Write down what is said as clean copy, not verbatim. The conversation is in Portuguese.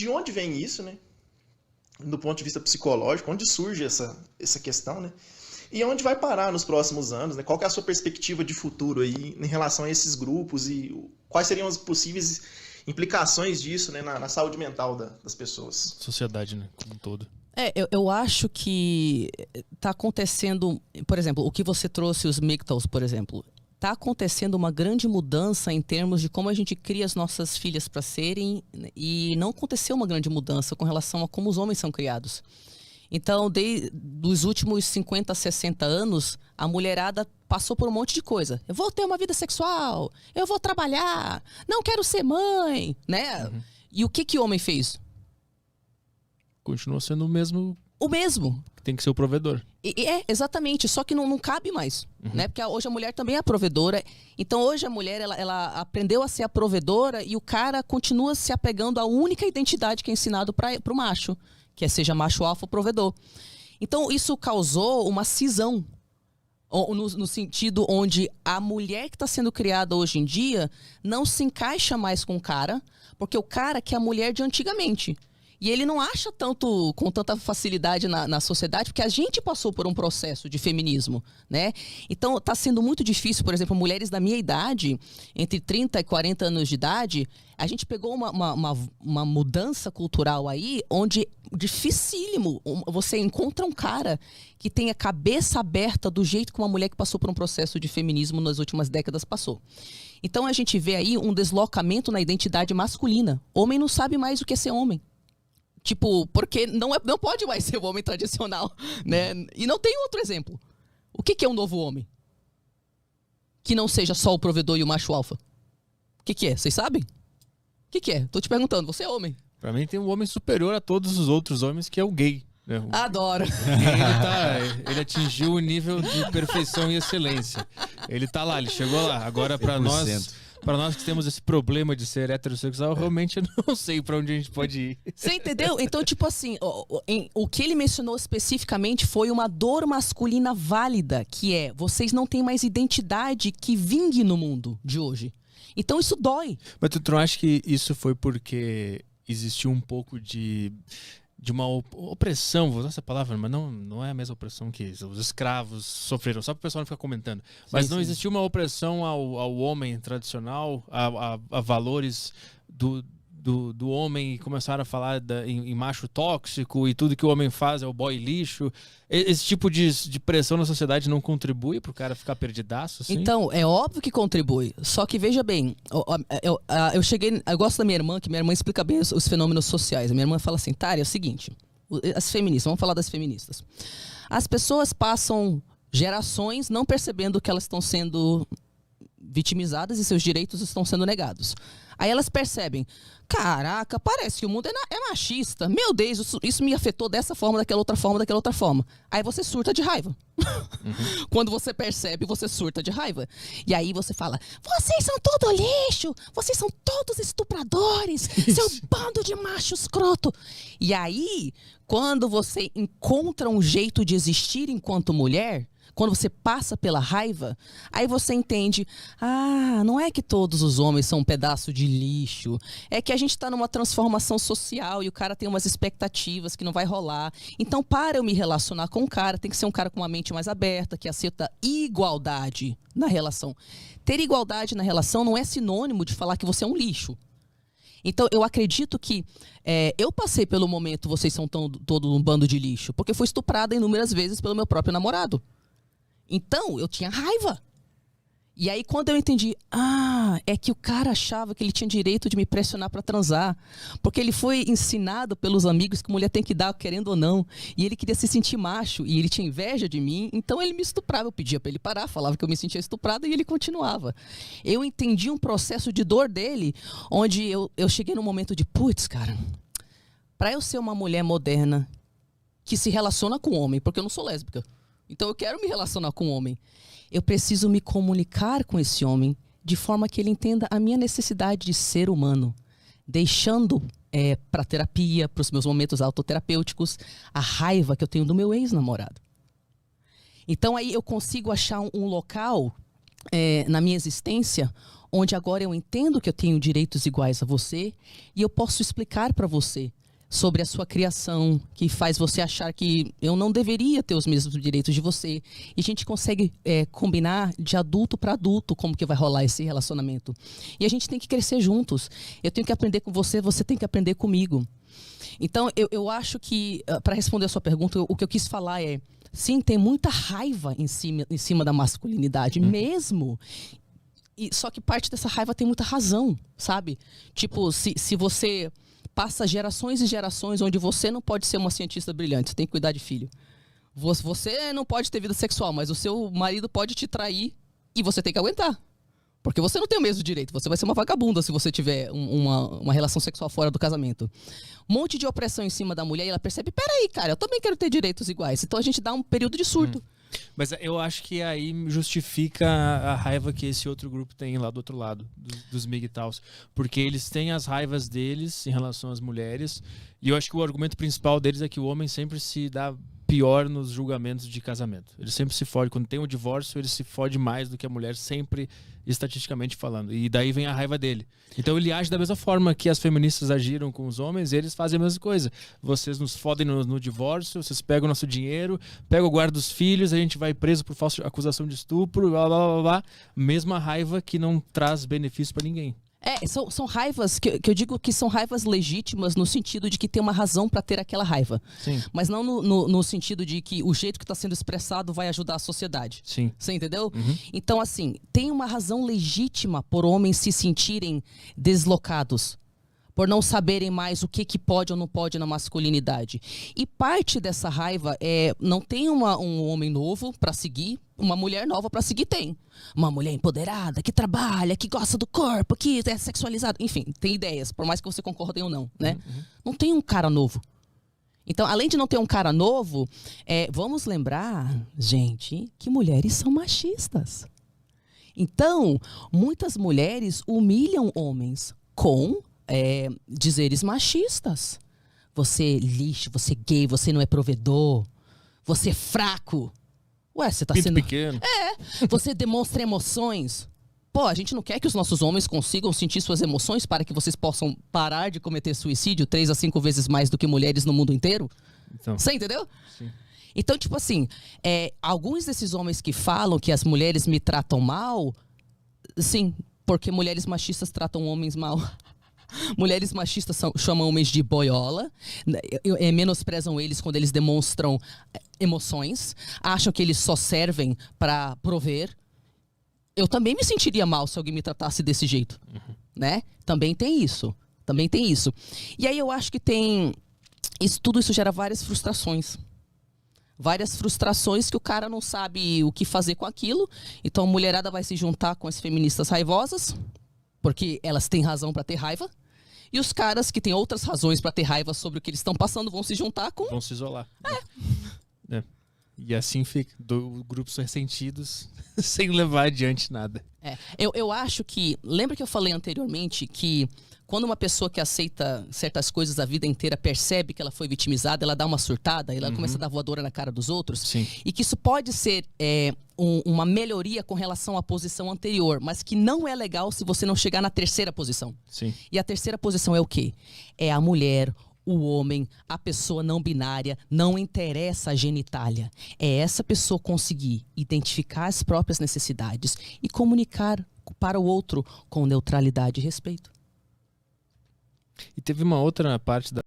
de onde vem isso, né? Do ponto de vista psicológico, onde surge essa questão, né? E onde vai parar nos próximos anos, né? Qual que é a sua perspectiva de futuro aí em relação a esses grupos e quais seriam as possíveis implicações disso, né, na saúde mental das pessoas? Sociedade, né, como um todo. Eu acho que está acontecendo, por exemplo, o que você trouxe, os MGTOWs, por exemplo. Está acontecendo uma grande mudança em termos de como a gente cria as nossas filhas para serem, e não aconteceu uma grande mudança com relação a como os homens são criados. Então, dos últimos 50, 60 anos, a mulherada passou por um monte de coisa. Eu vou ter uma vida sexual, eu vou trabalhar, não quero ser mãe, né? Uhum. E o que o homem fez? Continua sendo o mesmo. O mesmo. Tem que ser o provedor. Exatamente. Só que não cabe mais. Uhum. Né? Porque hoje a mulher também é provedora. Então hoje a mulher ela aprendeu a ser a provedora e o cara continua se apegando à única identidade que é ensinado para o macho. Que é seja macho alfa ou provedor. Então isso causou uma cisão. No sentido onde a mulher que está sendo criada hoje em dia não se encaixa mais com o cara. Porque o cara quer a mulher de antigamente. E ele não acha com tanta facilidade na sociedade, porque a gente passou por um processo de feminismo, né? Então, está sendo muito difícil, por exemplo, mulheres da minha idade, entre 30 e 40 anos de idade, a gente pegou uma mudança cultural aí, onde dificílimo você encontra um cara que tenha cabeça aberta do jeito que uma mulher que passou por um processo de feminismo nas últimas décadas passou. Então, a gente vê aí um deslocamento na identidade masculina. Homem não sabe mais o que é ser homem. Tipo, porque não pode mais ser o homem tradicional, né? E não tem outro exemplo. O que é um novo homem? Que não seja só o provedor e o macho alfa. O que é? Vocês sabem? O que é? Tô te perguntando, você é homem. Pra mim tem um homem superior a todos os outros homens, que é o gay. Né? Adoro. Ele atingiu o nível de perfeição e excelência. Ele tá lá, ele chegou lá. Agora pra nós que temos esse problema de ser heterossexual, realmente eu não sei pra onde a gente pode ir. Você entendeu? Então, tipo assim, o que ele mencionou especificamente foi uma dor masculina válida, que é, vocês não têm mais identidade que vingue no mundo de hoje. Então isso dói. Mas tu não acha que isso foi porque existiu um pouco de uma opressão, vou usar essa palavra, mas não é a mesma opressão que os escravos sofreram, só para o pessoal não ficar comentando. Mas sim, não existiu uma opressão ao homem tradicional, a valores do homem, e começaram a falar em macho tóxico e tudo que o homem faz é o boy lixo. Esse tipo de pressão na sociedade não contribui para o cara ficar perdidaço? Assim? Então, é óbvio que contribui. Só que, veja bem, eu gosto da minha irmã, que minha irmã explica bem os fenômenos sociais. A minha irmã fala assim, Tari, é o seguinte, as feministas, vamos falar das feministas. As pessoas passam gerações não percebendo que elas estão sendo vitimizadas e seus direitos estão sendo negados. Aí elas percebem, caraca, parece que o mundo é machista. Meu Deus, isso me afetou dessa forma, daquela outra forma. Aí você surta de raiva. Uhum. Quando você percebe, você surta de raiva. E aí você fala, vocês são todo lixo, vocês são todos estupradores, seu bando de macho escroto. E aí, quando você encontra um jeito de existir enquanto mulher, quando você passa pela raiva, aí você entende, não é que todos os homens são um pedaço de lixo, é que a gente está numa transformação social e o cara tem umas expectativas que não vai rolar. Então, para eu me relacionar com o cara, tem que ser um cara com uma mente mais aberta, que aceita igualdade na relação. Ter igualdade na relação não é sinônimo de falar que você é um lixo. Então, eu acredito que eu passei pelo momento, vocês são todo um bando de lixo, porque fui estuprada inúmeras vezes pelo meu próprio namorado. Então, eu tinha raiva. E aí, quando eu entendi, é que o cara achava que ele tinha direito de me pressionar para transar. Porque ele foi ensinado pelos amigos que mulher tem que dar, querendo ou não. E ele queria se sentir macho, e ele tinha inveja de mim. Então, ele me estuprava. Eu pedia para ele parar, falava que eu me sentia estuprada, e ele continuava. Eu entendi um processo de dor dele, onde eu cheguei num momento de, putz, cara, para eu ser uma mulher moderna, que se relaciona com homem, porque eu não sou lésbica. Então eu quero me relacionar com o homem. Eu preciso me comunicar com esse homem de forma que ele entenda a minha necessidade de ser humano. Deixando para terapia, para os meus momentos autoterapêuticos, a raiva que eu tenho do meu ex-namorado. Então aí eu consigo achar um local na minha existência, onde agora eu entendo que eu tenho direitos iguais a você e eu posso explicar para você sobre a sua criação, que faz você achar que eu não deveria ter os mesmos direitos de você. E a gente consegue combinar de adulto para adulto como que vai rolar esse relacionamento. E a gente tem que crescer juntos. Eu tenho que aprender com você, você tem que aprender comigo. Então, eu acho que, para responder a sua pergunta, o que eu quis falar é, sim, tem muita raiva em cima da masculinidade, mesmo. Só que parte dessa raiva tem muita razão, sabe? Tipo, se você passa gerações e gerações onde você não pode ser uma cientista brilhante, você tem que cuidar de filho. Você não pode ter vida sexual, mas o seu marido pode te trair e você tem que aguentar. Porque você não tem o mesmo direito, você vai ser uma vagabunda se você tiver uma relação sexual fora do casamento. Um monte de opressão em cima da mulher e ela percebe, peraí, cara, eu também quero ter direitos iguais. Então a gente dá um período de surto. Mas eu acho que aí justifica a raiva que esse outro grupo tem lá do outro lado, dos MGTOWs. Porque eles têm as raivas deles em relação às mulheres. E eu acho que o argumento principal deles é que o homem sempre se dá pior nos julgamentos de casamento. Ele sempre se fode. Quando tem o divórcio, ele se fode mais do que a mulher, sempre estatisticamente falando. E daí vem a raiva dele. Então ele age da mesma forma que as feministas agiram com os homens, eles fazem a mesma coisa. Vocês nos fodem no divórcio, vocês pegam o nosso dinheiro, pegam o guarda dos filhos, a gente vai preso por falsa acusação de estupro, blá, blá, blá, blá. Mesma raiva que não traz benefício pra ninguém. São raivas que eu digo que são raivas legítimas no sentido de que tem uma razão para ter aquela raiva. Sim. Mas não no sentido de que o jeito que está sendo expressado vai ajudar a sociedade. Sim. Você entendeu? Uhum. Então, assim, tem uma razão legítima por homens se sentirem deslocados, por não saberem mais o que pode ou não pode na masculinidade. E parte dessa raiva não tem um homem novo para seguir, uma mulher nova para seguir tem. Uma mulher empoderada, que trabalha, que gosta do corpo, que é sexualizada. Enfim, tem ideias, por mais que você concorde ou não, né? Uhum. Não tem um cara novo. Então, além de não ter um cara novo, vamos lembrar, gente, que mulheres são machistas. Então, muitas mulheres humilham homens com dizeres machistas. Você é lixo, você é gay, você não é provedor, você é fraco. Ué, você tá Pinto sendo... pequeno. Você demonstra emoções. Pô, a gente não quer que os nossos homens consigam sentir suas emoções para que vocês possam parar de cometer suicídio 3 a 5 vezes mais do que mulheres no mundo inteiro? Então, Você entendeu? sim. Então, tipo assim, alguns desses homens que falam que as mulheres me tratam mal, sim, porque mulheres machistas tratam homens mal. Mulheres machistas chamam homens de boiola, menosprezam eles quando eles demonstram emoções, acham que eles só servem para prover. Eu também me sentiria mal se alguém me tratasse desse jeito, né? Também tem isso. E aí eu acho que tudo isso gera várias frustrações. Várias frustrações que o cara não sabe o que fazer com aquilo. Então a mulherada vai se juntar com as feministas raivosas, porque elas têm razão para ter raiva. E os caras que têm outras razões para ter raiva sobre o que eles estão passando vão se juntar com... Vão se isolar. E assim fica, grupos ressentidos, sem levar adiante nada. Eu acho que... Lembra que eu falei anteriormente que quando uma pessoa que aceita certas coisas a vida inteira percebe que ela foi vitimizada, ela dá uma surtada, ela começa a dar voadora na cara dos outros? Sim. E que isso pode ser uma melhoria com relação à posição anterior, mas que não é legal se você não chegar na terceira posição. Sim. E a terceira posição é o quê? É a mulher, o homem, a pessoa não binária, não interessa a genitália. É essa pessoa conseguir identificar as próprias necessidades e comunicar para o outro com neutralidade e respeito. E teve uma outra parte da